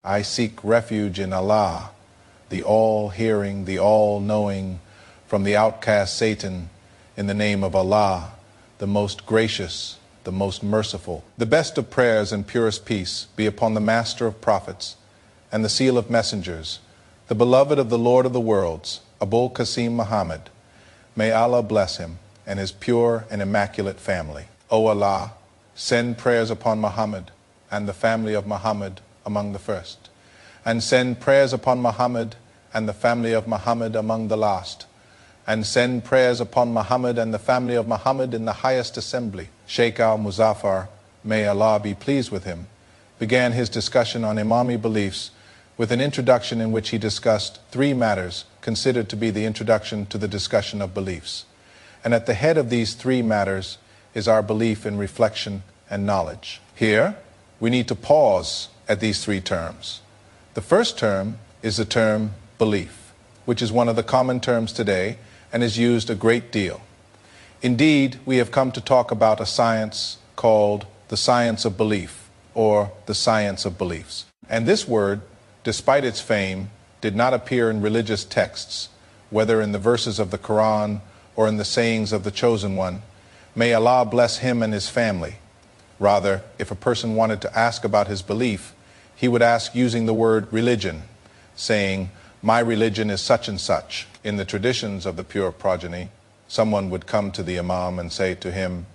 I seek refuge in Allah, the all-hearing, the all-knowing, from the outcast Satan, in the name of Allah, the most gracious, the most merciful. The best of prayers and purest peace be upon the Master of Prophets and the Seal of Messengers, the beloved of the Lord of the Worlds, Abul Qasim Muhammad. May Allah bless him and his pure and immaculate family. O Allah, send prayers upon Muhammad and the family of Muhammad among the first, and send prayers upon Muhammad and the family of Muhammad among the last, and send prayers upon Muhammad and the family of Muhammad in the highest assembly. Sheikh al-Muzaffar, may Allah be pleased with him, began his discussion on Imami beliefs with an introduction in which he discussed three matters considered to be the introduction to the discussion of beliefs. And at the head of these three matters is our belief in reflection and knowledge. Here, we need to pause at these three terms. The first term is the term belief, which is one of the common terms today and is used a great deal. Indeed, we have come to talk about a science called the science of belief, or the science of beliefs. And this word, despite its fame, did not appear in religious texts, whether in the verses of the Quran or in the sayings of the Chosen One. May Allah bless him and his family. Rather, if a person wanted to ask about his belief, he would ask using the word religion, saying, my religion is such and such. In the traditions of the pure progeny, someone would come to the Imam and say to him,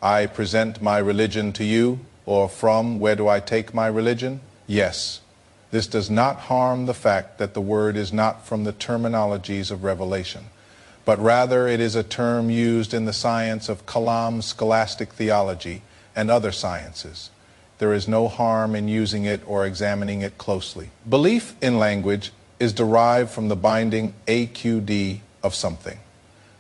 I present my religion to you, or from where do I take my religion? Yes, this does not harm the fact that the word is not from the terminologies of revelation, but rather it is a term used in the science of Kalam, scholastic theology, and other sciences. There is no harm in using it or examining it closely. Belief in language is derived from the binding AQD of something,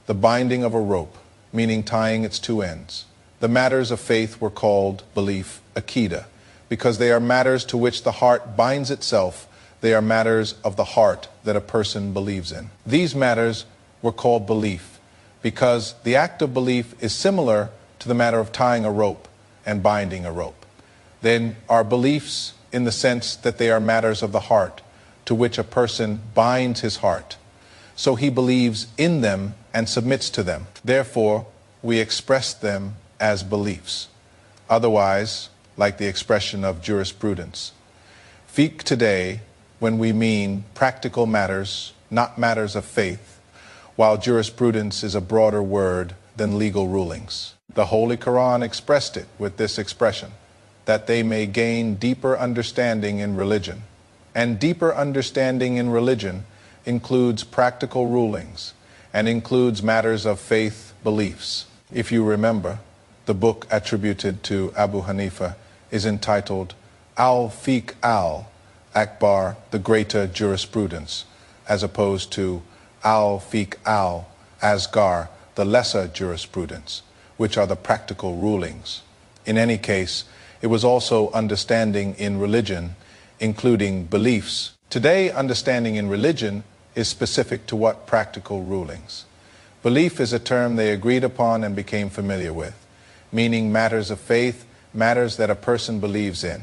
the binding of a rope, meaning tying its two ends. The matters of faith were called belief, akida, because they are matters to which the heart binds itself. They are matters of the heart that a person believes in. These matters were called belief because the act of belief is similar to the matter of tying a rope and binding a rope. Then are beliefs in the sense that they are matters of the heart to which a person binds his heart. So he believes in them and submits to them. Therefore, we express them as beliefs. Otherwise, like the expression of jurisprudence. Fiqh today, when we mean practical matters, not matters of faith, while jurisprudence is a broader word than legal rulings. The Holy Quran expressed it with this expression, that they may gain deeper understanding in religion. And deeper understanding in religion includes practical rulings and includes matters of faith beliefs. If you remember, the book attributed to Abu Hanifa is entitled Al-Fiqh Al-Akbar, the Greater Jurisprudence, as opposed to Al-Fiqh Al-Asgar, the Lesser Jurisprudence, which are the practical rulings. In any case, it was also understanding in religion, including beliefs. Today, understanding in religion is specific to what practical rulings. Belief is a term they agreed upon and became familiar with, meaning matters of faith, matters that a person believes in.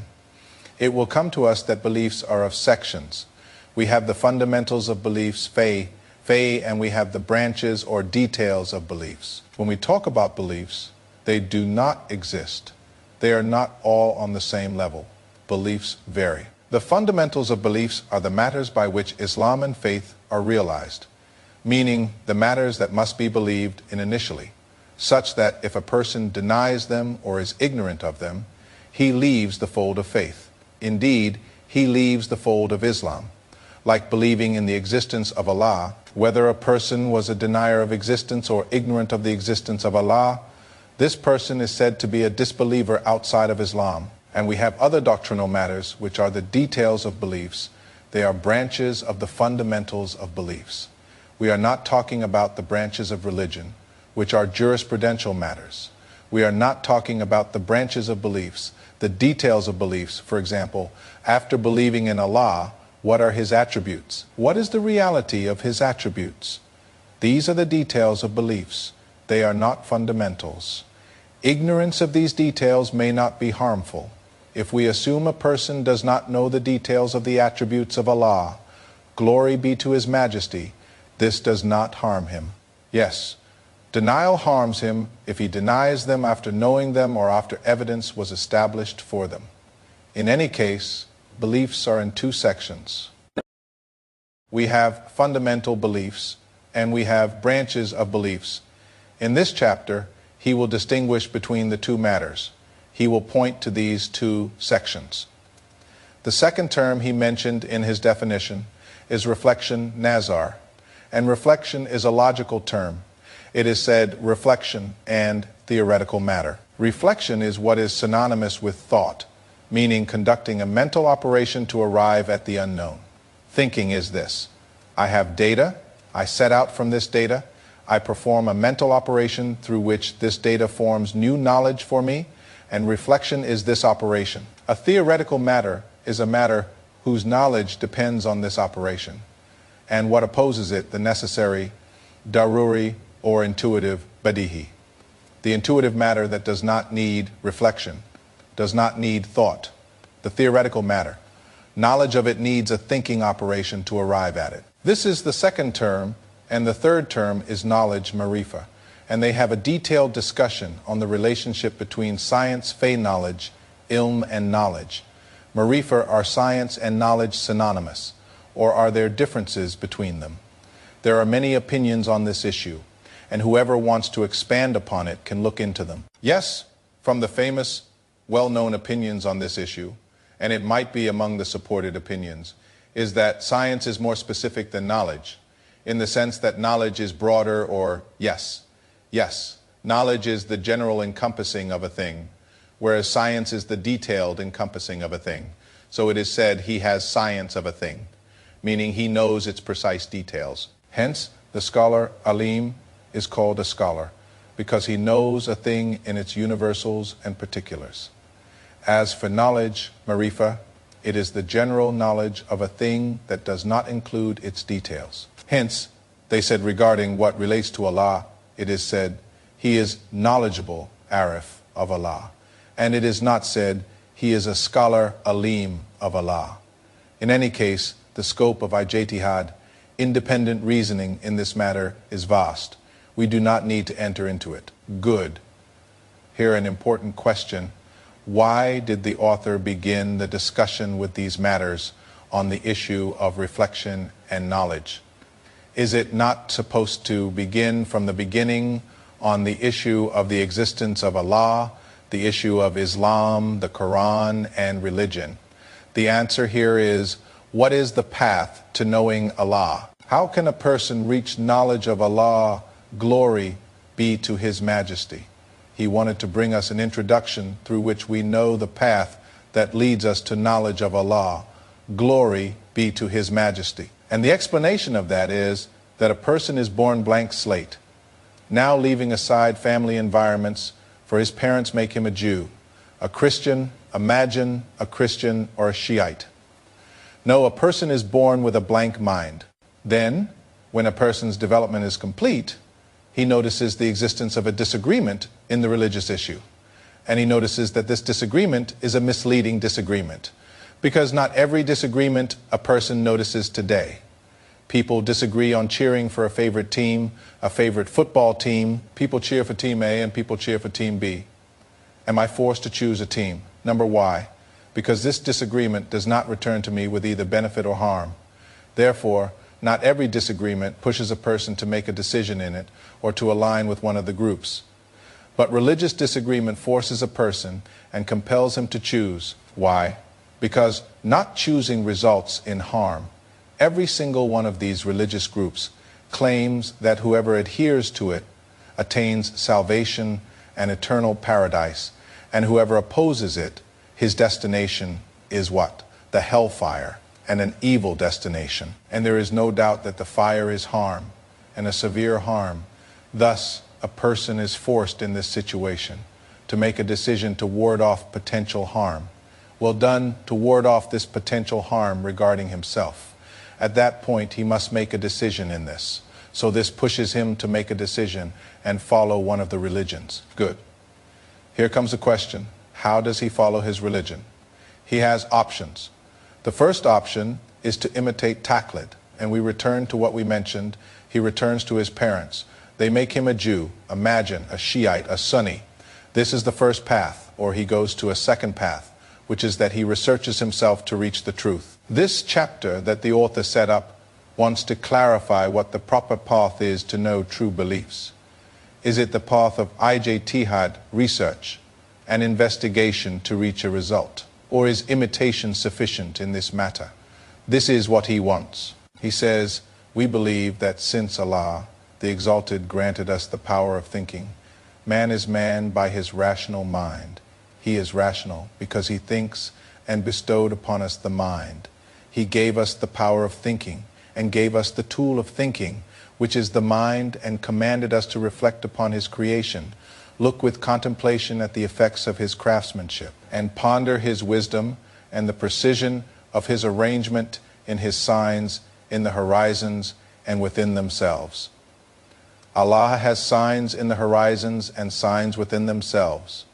It will come to us that beliefs are of sections. We have the fundamentals of beliefs, faith, and we have the branches or details of beliefs. When we talk about beliefs, they do not exist. They are not all on the same level. Beliefs vary. The fundamentals of beliefs are the matters by which Islam and faith are realized, meaning the matters that must be believed in initially, such that if a person denies them or is ignorant of them, he leaves the fold of faith. Indeed, he leaves the fold of Islam. Like believing in the existence of Allah, whether a person was a denier of existence or ignorant of the existence of Allah, this person is said to be a disbeliever outside of Islam. And we have other doctrinal matters which are the details of beliefs. They are branches of the fundamentals of beliefs. We are not talking about the branches of religion, which are jurisprudential matters. We are not talking about the branches of beliefs, the details of beliefs. For example, after believing in Allah, what are His attributes? What is the reality of His attributes? These are the details of beliefs. They are not fundamentals. Ignorance of these details may not be harmful, if we assume a person does not know the details of the attributes of Allah, glory be to His Majesty, this does not harm him. Yes, denial harms him if he denies them after knowing them or after evidence was established for them. In any case, beliefs are in two sections. We have fundamental beliefs and we have branches of beliefs. In this chapter, he will distinguish between the two matters. He will point to these two sections. The second term he mentioned in his definition is reflection nazar, and reflection is a logical term. It is said reflection and theoretical matter. Reflection is what is synonymous with thought, meaning conducting a mental operation to arrive at the unknown. Thinking is this: I have data, I set out from this data, I perform a mental operation through which this data forms new knowledge for me, and reflection is this operation. A theoretical matter is a matter whose knowledge depends on this operation, and what opposes it, the necessary daruri or intuitive badihi. The intuitive matter that does not need reflection, does not need thought. The theoretical matter, knowledge of it needs a thinking operation to arrive at it. This is the second term, and the third term is knowledge, marifa, and they have a detailed discussion on the relationship between science, fey knowledge, ilm, and knowledge. Marifa, are science and knowledge synonymous, or are there differences between them? There are many opinions on this issue, and whoever wants to expand upon it can look into them. Yes, from the famous, well-known opinions on this issue, and it might be among the supported opinions, is that science is more specific than knowledge, in the sense that knowledge is broader, or yes, knowledge is the general encompassing of a thing, whereas science is the detailed encompassing of a thing. So it is said he has science of a thing, meaning he knows its precise details. Hence, the scholar alim is called a scholar, because he knows a thing in its universals and particulars. As for knowledge, marifa, it is the general knowledge of a thing that does not include its details. Hence, they said regarding what relates to Allah, it is said, he is knowledgeable, arif, of Allah. And it is not said, he is a scholar alim of Allah. In any case, the scope of ijtihad, independent reasoning in this matter, is vast. We do not need to enter into it. Good. Here an important question. Why did the author begin the discussion with these matters on the issue of reflection and knowledge? Is it not supposed to begin from the beginning on the issue of the existence of Allah, the issue of Islam, the Quran, and religion? The answer here is, what is the path to knowing Allah? How can a person reach knowledge of Allah? Glory be to His Majesty. He wanted to bring us an introduction through which we know the path that leads us to knowledge of Allah. Glory be to His Majesty. And the explanation of that is that a person is born blank slate, now leaving aside family environments, for his parents make him a Jew, a Christian, imagine a Christian or a Shiite. No, a person is born with a blank mind. Then, when a person's development is complete, he notices the existence of a disagreement in the religious issue. And he notices that this disagreement is a misleading disagreement, because not every disagreement a person notices today. People disagree on cheering for a favorite team, a favorite football team. People cheer for Team A and people cheer for Team B. Am I forced to choose a team? Number why? Because this disagreement does not return to me with either benefit or harm. Therefore, not every disagreement pushes a person to make a decision in it or to align with one of the groups. But religious disagreement forces a person and compels him to choose. Why? Because not choosing results in harm. Every single one of these religious groups claims that whoever adheres to it attains salvation and eternal paradise, and whoever opposes it, his destination is what? The hellfire, and an evil destination. And there is no doubt that the fire is harm, and a severe harm. Thus, a person is forced in this situation to make a decision to ward off potential harm. Well done to ward off this potential harm regarding himself. At that point, he must make a decision in this. So this pushes him to make a decision and follow one of the religions. Good. Here comes the question. How does he follow his religion? He has options. The first option is to imitate Taqlid, and we return to what we mentioned. He returns to his parents. They make him a Jew, a Majin, a Shiite, a Sunni. This is the first path, or he goes to a second path, which is that he researches himself to reach the truth. This chapter that the author set up wants to clarify what the proper path is to know true beliefs. Is it the path of ijtihad, research, and investigation to reach a result? Or is imitation sufficient in this matter? This is what he wants. He says, we believe that since Allah, the Exalted, granted us the power of thinking, man is man by his rational mind. He is rational because he thinks and bestowed upon us the mind. He gave us the power of thinking and gave us the tool of thinking, which is the mind, and commanded us to reflect upon his creation, look with contemplation at the effects of his craftsmanship, and ponder his wisdom and the precision of his arrangement in his signs in the horizons and within themselves. Allah has signs in the horizons and signs within themselves.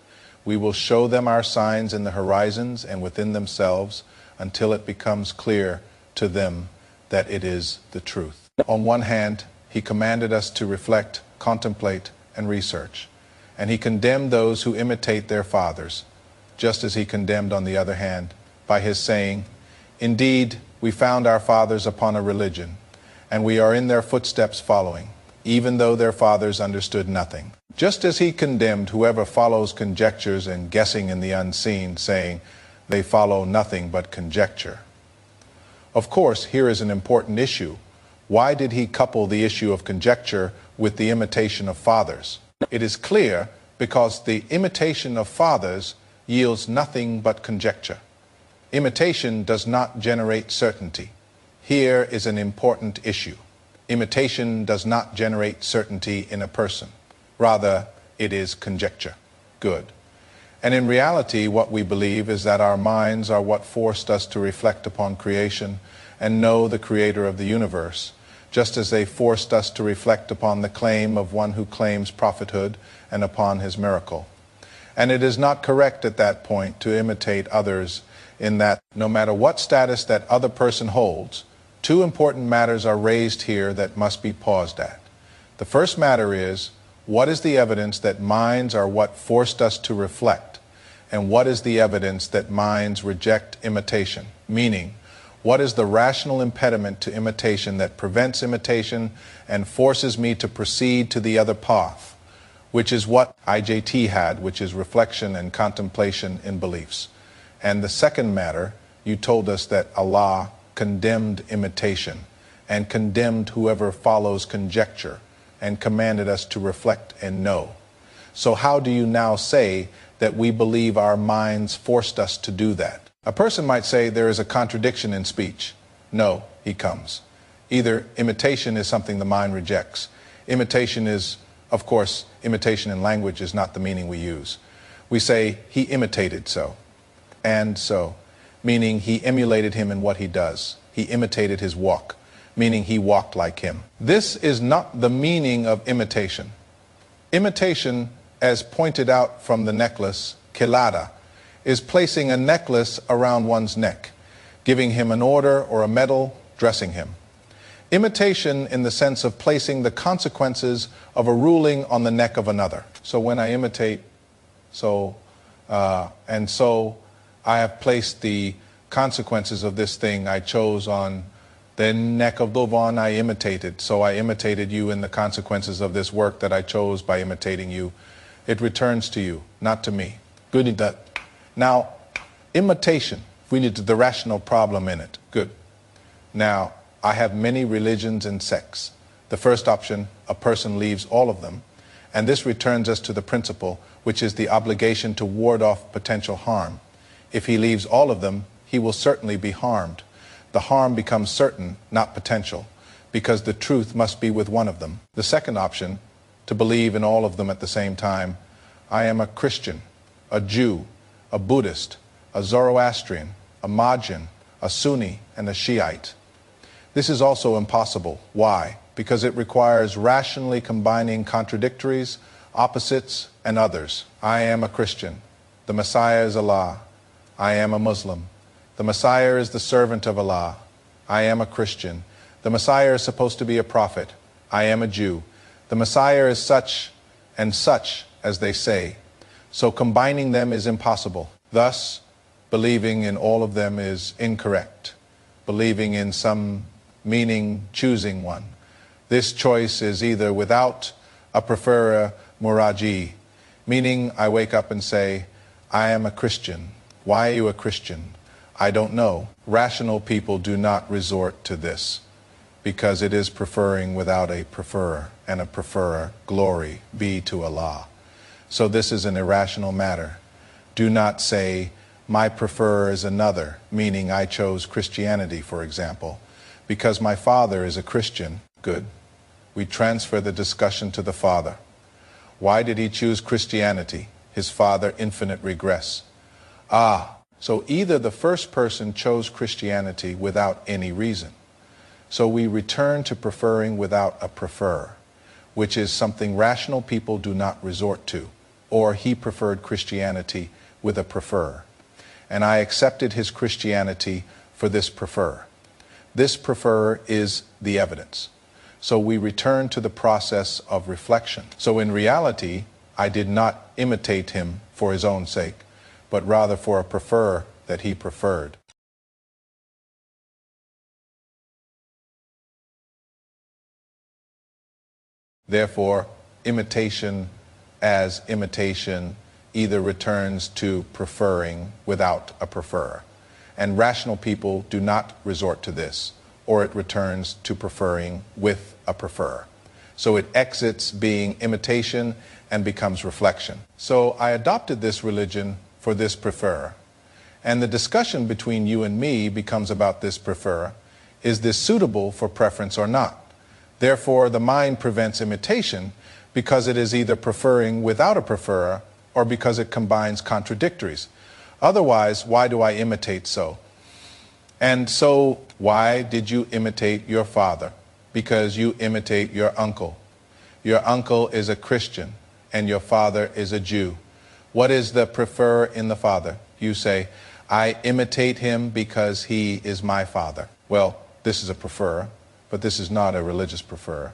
We will show them our signs in the horizons and within themselves until it becomes clear to them that it is the truth. On one hand, he commanded us to reflect, contemplate, and research. And he condemned those who imitate their fathers, just as he condemned, on the other hand, by his saying, indeed, we found our fathers upon a religion, and we are in their footsteps following, even though their fathers understood nothing. Just as he condemned whoever follows conjectures and guessing in the unseen, saying, they follow nothing but conjecture. Of course, here is an important issue. Why did he couple the issue of conjecture with the imitation of fathers? It is clear because the imitation of fathers yields nothing but conjecture. Imitation does not generate certainty. Here is an important issue. Imitation does not generate certainty in a person. Rather, it is conjecture. Good. And in reality, what we believe is that our minds are what forced us to reflect upon creation and know the creator of the universe, just as they forced us to reflect upon the claim of one who claims prophethood and upon his miracle. And it is not correct at that point to imitate others, in that no matter what status that other person holds, two important matters are raised here that must be paused at. The first matter is, what is the evidence that minds are what forced us to reflect? And what is the evidence that minds reject imitation? Meaning, what is the rational impediment to imitation that prevents imitation and forces me to proceed to the other path, which is what IJT had, which is reflection and contemplation in beliefs. And the second matter, you told us that Allah condemned imitation and condemned whoever follows conjecture and commanded us to reflect and know. So how do you now say that we believe our minds forced us to do that? A person might say there is a contradiction in speech. No, he comes. Either imitation is something the mind rejects. Imitation is, of course, imitation in language is not the meaning we use. We say he imitated so, and so, meaning he emulated him in what he does. He imitated his walk, meaning he walked like him. This is not the meaning of imitation. Imitation, as pointed out from the necklace, kilada, is placing a necklace around one's neck, giving him an order or a medal, dressing him. Imitation in the sense of placing the consequences of a ruling on the neck of another. So when I imitate, I have placed the consequences of this thing I chose on the neck of the one I imitated. So I imitated you in the consequences of this work that I chose by imitating you. It returns to you, not to me. Good. Now, imitation, we need the rational problem in it. Good. Now, I have many religions and sects. The first option, a person leaves all of them. And this returns us to the principle, which is the obligation to ward off potential harm. If he leaves all of them, he will certainly be harmed. The harm becomes certain, not potential, because the truth must be with one of them. The second option, to believe in all of them at the same time. I am a Christian, a Jew, a Buddhist, a Zoroastrian, a Majin, a Sunni, and a Shiite. This is also impossible. Why? Because it requires rationally combining contradictories, opposites, and others. I am a Christian. The Messiah is Allah. I am a Muslim. The Messiah is the servant of Allah. I am a Christian. The Messiah is supposed to be a prophet. I am a Jew. The Messiah is such and such as they say. So combining them is impossible. Thus, believing in all of them is incorrect. Believing in some meaning, choosing one. This choice is either without a preferer muraji, meaning I wake up and say, I am a Christian. Why are you a Christian? I don't know. Rational people do not resort to this because it is preferring without a preferer, and a preferer, glory be to Allah. So this is an irrational matter. Do not say, my preferer is another, meaning I chose Christianity, for example, because my father is a Christian. Good. We transfer the discussion to the father. Why did he choose Christianity? His father, infinite regress. So either the first person chose Christianity without any reason. So we return to preferring without a preferer, which is something rational people do not resort to. Or he preferred Christianity with a preferer. And I accepted his Christianity for this preferer. This preferer is the evidence. So we return to the process of reflection. So in reality, I did not imitate him for his own sake, but rather for a preferer that he preferred. Therefore, imitation as imitation either returns to preferring without a preferer. And rational people do not resort to this, or it returns to preferring with a preferer. So it exits being imitation and becomes reflection. So I adopted this religion for this preferer. And the discussion between you and me becomes about this preferer. Is this suitable for preference or not? Therefore, the mind prevents imitation because it is either preferring without a preferer or because it combines contradictories. Otherwise, why do I imitate so? And so, why did you imitate your father? Because you imitate your uncle. Your uncle is a Christian and your father is a Jew. What is the preferer in the father? You say, I imitate him because he is my father. Well, this is a preferer, but this is not a religious preferer.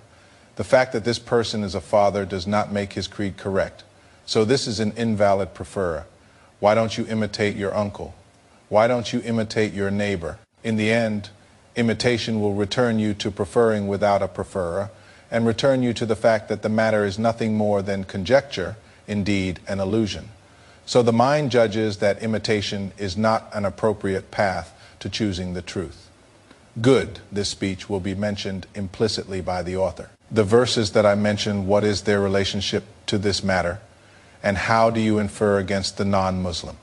The fact that this person is a father does not make his creed correct. So this is an invalid preferer. Why don't you imitate your uncle? Why don't you imitate your neighbor? In the end, imitation will return you to preferring without a preferer and return you to the fact that the matter is nothing more than conjecture, indeed an illusion. So the mind judges that imitation is not an appropriate path to choosing the truth. Good, this speech will be mentioned implicitly by the author. The verses that I mentioned, what is their relationship to this matter? And how do you infer against the non-Muslim?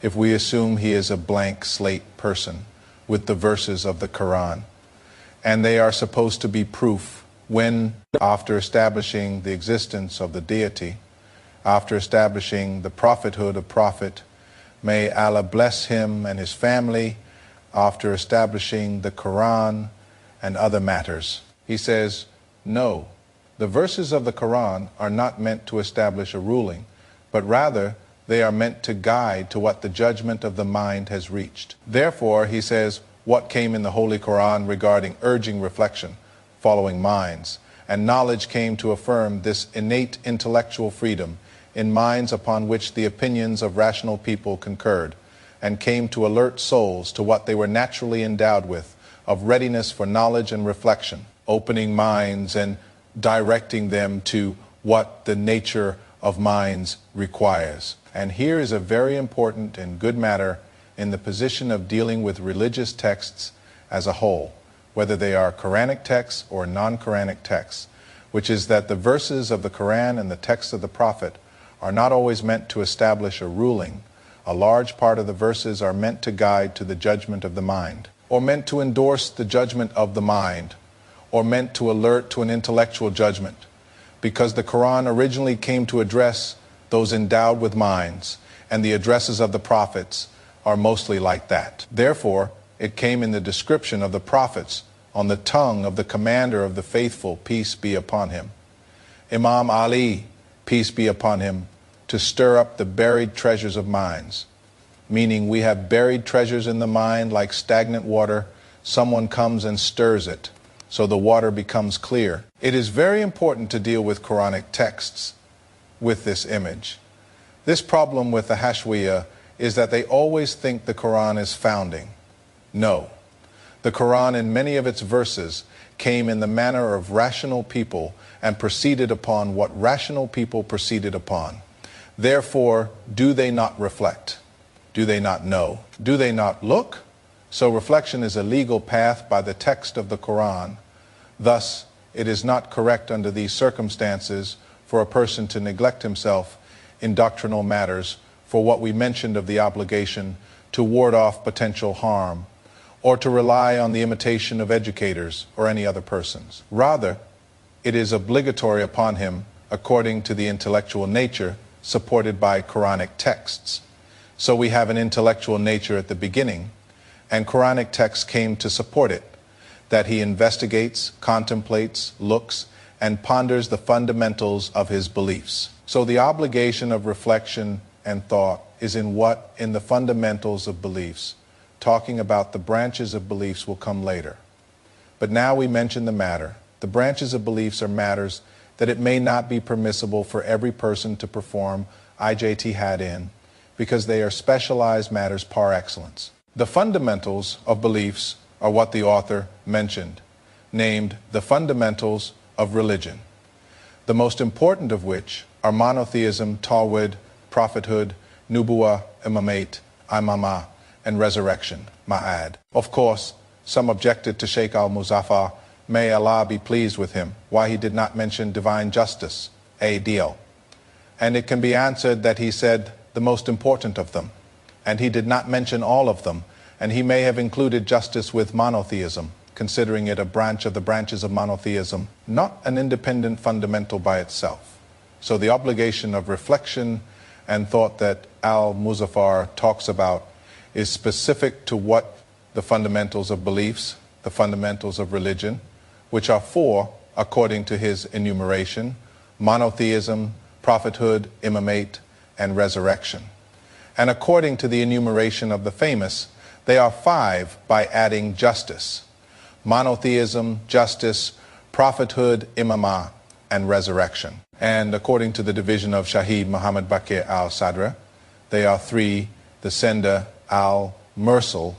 If we assume he is a blank slate person with the verses of the Quran, and they are supposed to be proof when, after establishing the existence of the deity, after establishing the prophethood of prophet, may Allah bless him and his family, after establishing the Quran and other matters. He says, no, the verses of the Quran are not meant to establish a ruling, but rather they are meant to guide to what the judgment of the mind has reached. Therefore, he says, what came in the Holy Quran regarding urging reflection, following minds, and knowledge came to affirm this innate intellectual freedom in minds upon which the opinions of rational people concurred, and came to alert souls to what they were naturally endowed with, of readiness for knowledge and reflection, opening minds and directing them to what the nature of minds requires. And here is a very important and good matter in the position of dealing with religious texts as a whole, whether they are Quranic texts or non-Quranic texts, which is that the verses of the Quran and the text of the Prophet are not always meant to establish a ruling. A large part of the verses are meant to guide to the judgment of the mind, or meant to endorse the judgment of the mind, or meant to alert to an intellectual judgment, because the Quran originally came to address those endowed with minds, and the addresses of the prophets are mostly like that. Therefore, it came in the description of the prophets on the tongue of the commander of the faithful, peace be upon him, Imam Ali, peace be upon him, to stir up the buried treasures of minds. meaning we have buried treasures in the mind like stagnant water. Someone comes and stirs it, so the water becomes clear. It is very important to deal with Quranic texts with this image. This problem with the Hashwiya is that they always think the Quran is founding. No. The Quran in many of its verses came in the manner of rational people and proceeded upon what rational people proceeded upon. Therefore, do they not reflect? Do they not know? Do they not look? So reflection is a legal path by the text of the Quran. Thus, it is not correct under these circumstances for a person to neglect himself in doctrinal matters for what we mentioned of the obligation to ward off potential harm, or to rely on the imitation of educators or any other persons. Rather, it is obligatory upon him according to the intellectual nature supported by Quranic texts. So we have an intellectual nature at the beginning, and Quranic texts came to support it, that he investigates, contemplates, looks, and ponders the fundamentals of his beliefs. So the obligation of reflection and thought is in what? In the fundamentals of beliefs. Talking about the branches of beliefs will come later. But now we mention the matter. The branches of beliefs are matters that it may not be permissible for every person to perform ijtihad in, because they are specialized matters par excellence. The fundamentals of beliefs are what the author mentioned, named the fundamentals of religion, the most important of which are monotheism, tawhid, prophethood, nubuwah, imamate, imamah, and resurrection, ma'ad. Of course, some objected to Sheikh al-Muzaffar, may Allah be pleased with him, why he did not mention divine justice, deal. And it can be answered that he said the most important of them, and he did not mention all of them, and he may have included justice with monotheism, considering it a branch of the branches of monotheism, not an independent fundamental by itself. So the obligation of reflection and thought that al-Muzaffar talks about is specific to what the fundamentals of beliefs, the fundamentals of religion, which are four according to his enumeration: monotheism, prophethood, imamate, and resurrection. And according to the enumeration of the famous, they are five by adding justice: monotheism, justice, prophethood, imamah, and resurrection. And according to the division of Shahid Muhammad Baqir al-Sadra, they are three: the sender, al-Mursal,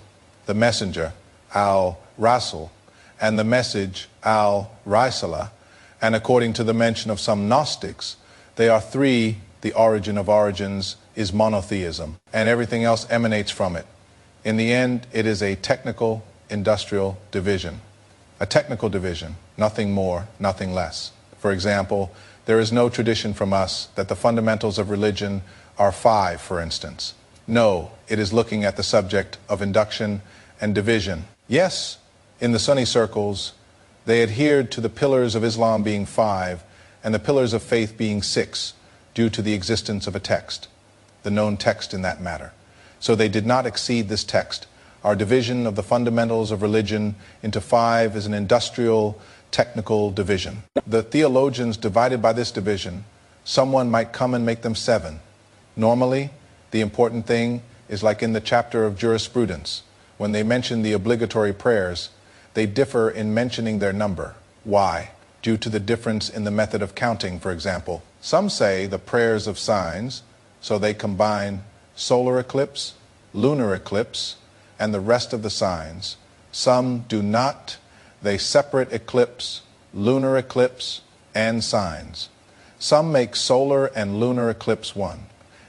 the messenger, al-Rasul, and the message, al-Risala. And according to the mention of some Gnostics, they are three: the origin of origins is monotheism, and everything else emanates from it. In the end, it is a technical, industrial division. A technical division, nothing more, nothing less. For example, there is no tradition from us that the fundamentals of religion are five, for instance. No, it is looking at the subject of induction and division. Yes, in the Sunni circles, they adhered to the pillars of Islam being five and the pillars of faith being six, due to the existence of a text, the known text in that matter. So they did not exceed this text. Our division of the fundamentals of religion into five is an industrial, technical division. The theologians divided by this division, someone might come and make them seven. Normally, the important thing is like in the chapter of jurisprudence. When they mention the obligatory prayers, they differ in mentioning their number. Why? Due to the difference in the method of counting, for example. Some say the prayers of signs, so they combine solar eclipse, lunar eclipse, and the rest of the signs. Some do not. They separate eclipse, lunar eclipse, and signs. Some make solar and lunar eclipse one.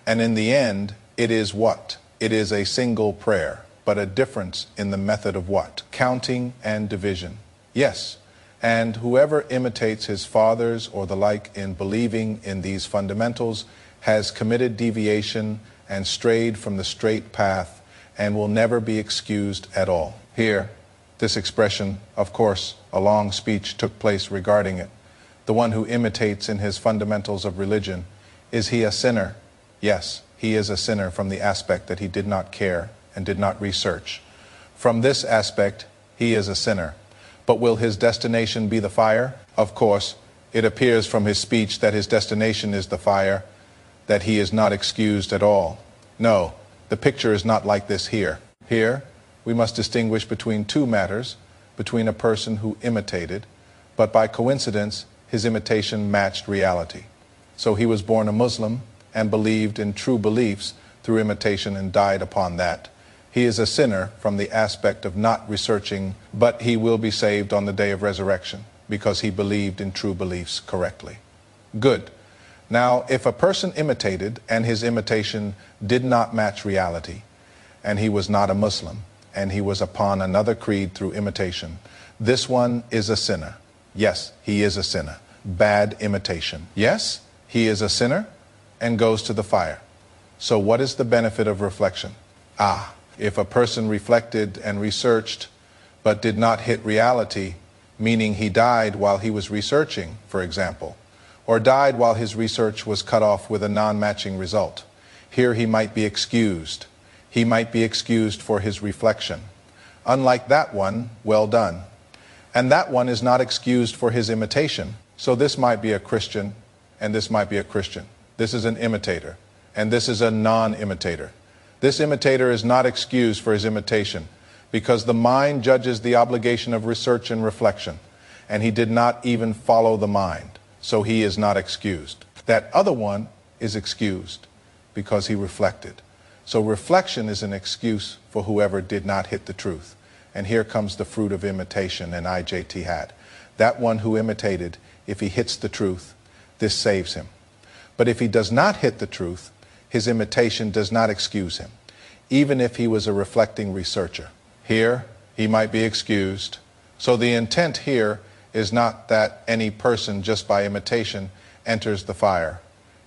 And in the end, it is what? It is a single prayer, but a difference in the method of what? Counting and division. Yes, and whoever imitates his fathers or the like in believing in these fundamentals has committed deviation and strayed from the straight path and will never be excused at all. Here, this expression, of course, a long speech took place regarding it. The one who imitates in his fundamentals of religion, is he a sinner? Yes, he is a sinner from the aspect that he did not care and did not research. From this aspect, he is a sinner. But will his destination be the fire? Of course, it appears from his speech that his destination is the fire, that he is not excused at all. No, The picture is not like this here. Here, we must distinguish between two matters, between a person who imitated, but by coincidence, his imitation matched reality. So he was born a Muslim and believed in true beliefs through imitation and died upon that. He is a sinner from the aspect of not researching, but he will be saved on the day of resurrection because he believed in true beliefs correctly. Good. Now, if a person imitated and his imitation did not match reality, and he was not a Muslim, and he was upon another creed through imitation, this one is a sinner. Yes, he is a sinner. Bad imitation. Yes, he is a sinner and goes to the fire. So what is the benefit of reflection? If a person reflected and researched but did not hit reality, meaning he died while he was researching, for example, or died while his research was cut off with a non-matching result, here he might be excused. He might be excused for his reflection. Unlike that one, well done. And that one is not excused for his imitation. So this might be a Christian, and this might be a Christian. This is an imitator, and this is a non-imitator. This imitator is not excused for his imitation because the mind judges the obligation of research and reflection, and he did not even follow the mind, so he is not excused. That other one is excused because he reflected. So reflection is an excuse for whoever did not hit the truth. And here comes the fruit of imitation and ijtihad. That one who imitated, if he hits the truth, this saves him. But if he does not hit the truth, his imitation does not excuse him, even if he was a reflecting researcher. Here, he might be excused. So the intent here is not that any person just by imitation enters the fire.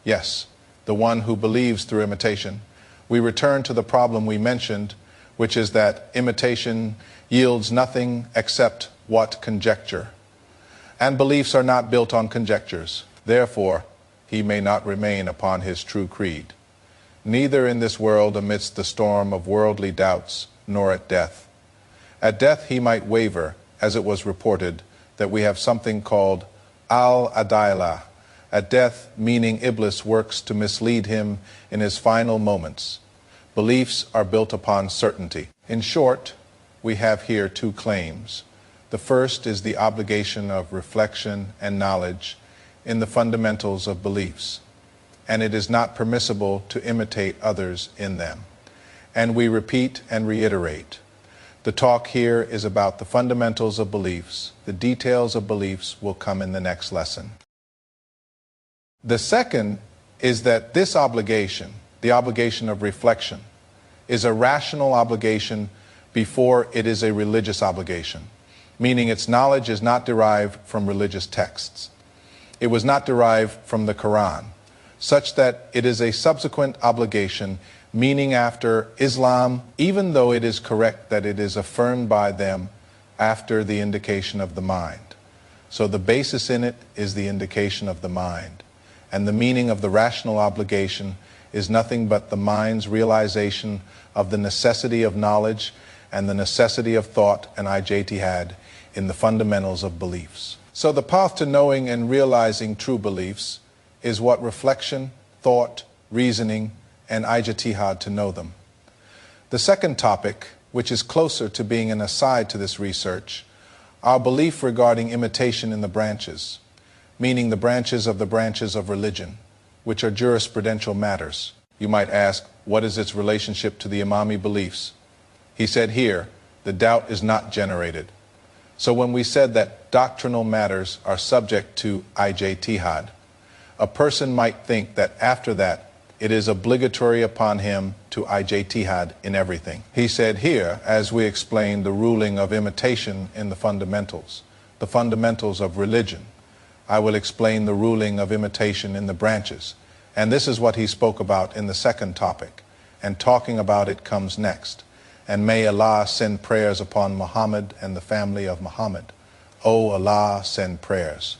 Yes, the one who believes through imitation. We return to the problem we mentioned, which is that imitation yields nothing except what? Conjecture. And beliefs are not built on conjectures. Therefore, he may not remain upon his true creed, neither in this world amidst the storm of worldly doubts, nor at death. At death he might waver, as it was reported, that we have something called al-adailah. At death, meaning Iblis works to mislead him in his final moments. Beliefs are built upon certainty. In short, we have here two claims. The first is the obligation of reflection and knowledge in the fundamentals of beliefs, and it is not permissible to imitate others in them. And we repeat and reiterate. The talk here is about the fundamentals of beliefs. The details of beliefs will come in the next lesson. The second is that this obligation, the obligation of reflection, is a rational obligation before it is a religious obligation, meaning its knowledge is not derived from religious texts. It was not derived from the Quran, such that it is a subsequent obligation, meaning after Islam, even though it is correct that it is affirmed by them after the indication of the mind. So the basis in it is the indication of the mind. And the meaning of the rational obligation is nothing but the mind's realization of the necessity of knowledge and the necessity of thought and ijtihad in the fundamentals of beliefs. So the path to knowing and realizing true beliefs is what reflection, thought, reasoning, and ijtihad to know them. The second topic, which is closer to being an aside to this research, our belief regarding imitation in the branches, meaning the branches of religion, which are jurisprudential matters. You might ask, what is its relationship to the Imami beliefs? He said here, the doubt is not generated. So when we said that doctrinal matters are subject to ijtihad, a person might think that after that, it is obligatory upon him to ijtihad in everything. He said here, as we explained the ruling of imitation in the fundamentals of religion, I will explain the ruling of imitation in the branches. And this is what he spoke about in the second topic. And talking about it comes next. And may Allah send prayers upon Muhammad and the family of Muhammad. O Allah, send prayers.